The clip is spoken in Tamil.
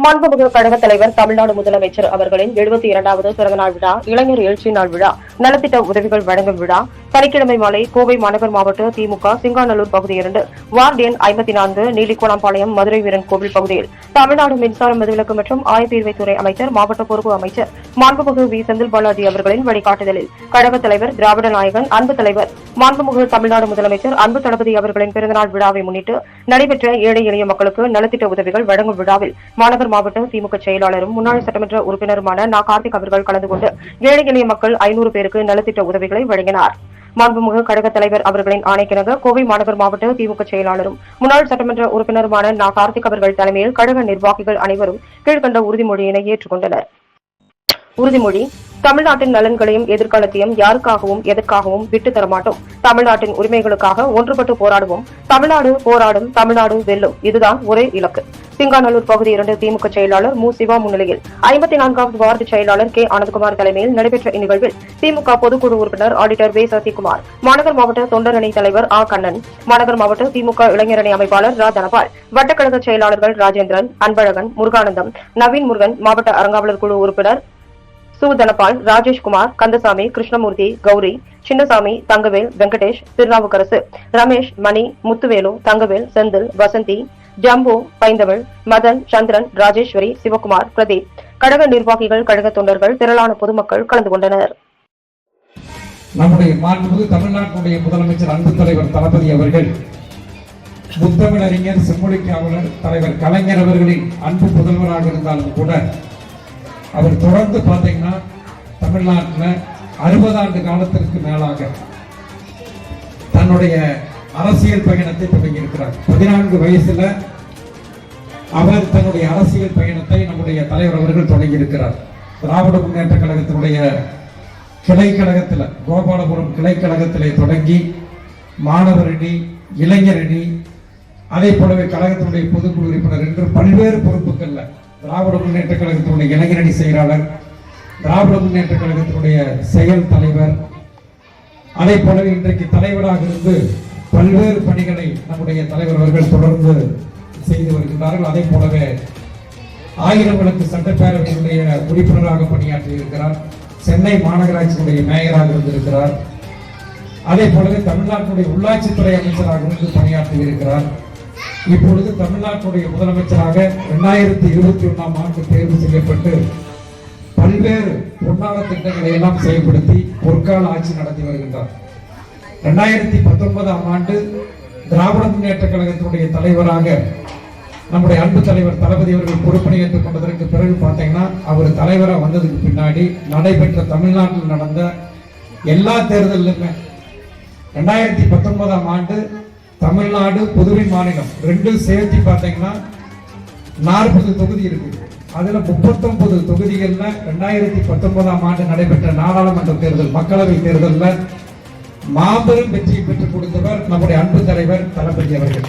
மாண்புமிகு கழக தலைவர் தமிழ்நாடு முதலமைச்சர் அவர்களின் 72வது பிறந்தநாள் விழா, இளைஞர் எழுச்சி நாள் விழா, நலத்திட்ட உதவிகள் வழங்கும் விழா சனிக்கிழமை மாலை கோவை மாநகர் மாவட்ட திமுக சிங்காநல்லூர் பகுதி 2 வார்டு எண் 54 நீலிக்கோணாம்பாளையம் மதுரை வீரன் கோவில் பகுதியில் தமிழ்நாடு மின்சார மதுவிலக்கு மற்றும் ஆயத்தீர்வைத்துறை அமைச்சர் மாவட்ட பொறுப்பு அமைச்சர் மாண்புமிகு வி செந்தில் பாலாஜி அவர்களின் வழிகாட்டுதலில் கழக தலைவர் திராவிட நாயகன் அன்பு தலைவர் மாண்புமிகு தமிழ்நாடு முதலமைச்சர் அன்பு தளபதி அவர்களின் பிறந்தநாள் விழாவை முன்னிட்டு நடைபெற்ற ஏழை எளிய மக்களுக்கு நலத்திட்ட உதவிகள் வழங்கும் விழாவில் மாநகர் மாவட்ட திமுக செயலாளரும் முன்னாள் சட்டமன்ற உறுப்பினருமான நா. கார்த்திக் அவர்கள் கலந்து கொண்டு ஏழை எளிய மக்கள் 500 பேருக்கு நலத்திட்ட உதவிகளை வழங்கினார். மாண்புமிகு கழக தலைவர் அவர்களின் ஆணைக்கிணங்க கோவை மாநகர் மாவட்ட திமுக செயலாளரும் முன்னாள் சட்டமன்ற உறுப்பினருமான நா. கார்த்திக் அவர்கள் தலைமையில் கழக நிர்வாகிகள் அனைவரும் கீழ்கண்ட உறுதிமொழியினை ஏற்றுக்கொண்டனர். உறுதிமொழி: தமிழ்நாட்டின் நலன்களையும் எதிர்காலத்தையும் யாருக்காகவும் எதற்காகவும் விட்டு தரமாட்டோம். தமிழ்நாட்டின் உரிமைகளுக்காக ஒன்றுபட்டு போராடுவோம். தமிழ்நாடு போராடும், தமிழ்நாடு வெல்லும். இதுதான் ஒரே இலக்கு. சிங்காநல்லூர் பகுதி 2 திமுக செயலாளர் மு. சிவா முன்னிலையில் 54வது வார்டு செயலாளர் கே. ஆனந்தகுமார் தலைமையில் நடைபெற்ற இந்நிகழ்வில் திமுக பொதுக்குழு உறுப்பினர் ஆடிட்டர் வே. சசிகுமார், மாநகர் மாவட்ட தொண்டரணி தலைவர் ஆ. கண்ணன், மாநகர் மாவட்ட திமுக இளைஞரணி அமைப்பாளர் ரா. தனபால், வட்டக்கழக செயலாளர்கள் ராஜேந்திரன், அன்பழகன், முருகானந்தம், நவீன் முருகன், மாவட்ட அறங்காவலர் குழு உறுப்பினர் சு. தனபால், ராஜேஷ்குமார், கந்தசாமி, கிருஷ்ணமூர்த்தி, கௌரி, சின்னசாமி, தங்கவேல், வெங்கடேஷ், திருநாவுக்கரசு, ரமேஷ், மணி, முத்துவேலு, தங்கவேல், செந்தில், வசந்தி, ஜம்பு, பைந்தமிழ், மதன், சந்திரன், ராஜேஸ்வரி, சிவகுமார், பிரதீப், கழக நிர்வாகிகள், கழக தொண்டர்கள், திரளான பொதுமக்கள் கலந்து கொண்டனர். நம்முடைய மாண்புமிகு தமிழ்நாட்டுடைய முதலமைச்சர் அன்பு தலைவர் தளபதி அவர்கள் முத்தமிழறிஞர் செம்மொழி காவலர் தலைவர் கலைஞர் அவர்களின் அன்பு புதல்வராக இருந்தாலும் கூட அவர் தொடர்ந்து பார்த்தீங்கன்னா தமிழ்நாட்டில் 60 ஆண்டு காலத்திற்கு மேலாக தன்னுடைய அரசியல் பயணத்தை தொடங்கியிருக்கிறார். 14 வயசுல அவர் தன்னுடைய அரசியல் பயணத்தை நம்முடைய தலைவர் அவர்கள் தொடங்கியிருக்கிறார். திராவிட முன்னேற்ற கழகத்தினுடைய கிளை கழகத்தில், கோபாலபுரம் கிளை கழகத்திலே தொடங்கி மாணவர் அணி, இளைஞர் அணி, அதே போலவே கழகத்தினுடைய பொதுக்குழு உறுப்பினர் என்று பல்வேறு பொறுப்புகள்ல திராவிட முன்னேற்ற கழகத்தினுடைய இளைஞரணி செயலாளர், திராவிட முன்னேற்ற கழகத்தினுடைய செயல் தலைவர், அதே போலவே இன்றைக்கு தலைவராக இருந்து பல்வேறு பணிகளை நம்முடைய தலைவர் அவர்கள் தொடர்ந்து செய்து வருகின்றார்கள். அதே போலவே 1000 விளக்கு சட்டப்பேரவையினுடைய உறுப்பினராக பணியாற்றி இருக்கிறார். சென்னை மாநகராட்சியினுடைய மேயராக இருந்திருக்கிறார். அதே போலவே தமிழ்நாட்டுடைய உள்ளாட்சித்துறை அமைச்சராக இருந்து பணியாற்றி இருக்கிறார். இப்பொழுது தமிழ்நாட்டுடைய முதலமைச்சராக 2021ஆம் ஆண்டு தேர்வு செய்யப்பட்டு பல்வேறு பொன்னான திட்டங்களை எல்லாம் செயல்படுத்தி பொற்கால ஆட்சி நடத்தி வருகின்றார். 2019ஆம் ஆண்டு திராவிட முன்னேற்ற கழகத்தினுடைய தலைவராக நம்முடைய அன்பு தலைவர் தளபதி அவர்கள் பொறுப்பணியேற்றுக் கொண்டதற்கு பிறகு பார்த்தீங்கன்னா அவர் தலைவராக வந்ததுக்கு பின்னாடி நடைபெற்ற தமிழ்நாட்டில் நடந்த எல்லா தேர்தலிலுமே 2019ஆம் ஆண்டு தமிழ்நாடு புதுவை மாநிலம் 2 சேர்த்து பார்த்தீங்கன்னா 40 தொகுதி இருக்கு. அதுல 39 தொகுதிகள்ல 2019ஆம் ஆண்டு நடைபெற்ற நாடாளுமன்ற தேர்தல், மக்களவை தேர்தலில் மாபெரும் வெற்றியை பெற்றுக் கொடுத்தவர் நம்முடைய அன்பு தலைவர் தளபதி அவர்கள்.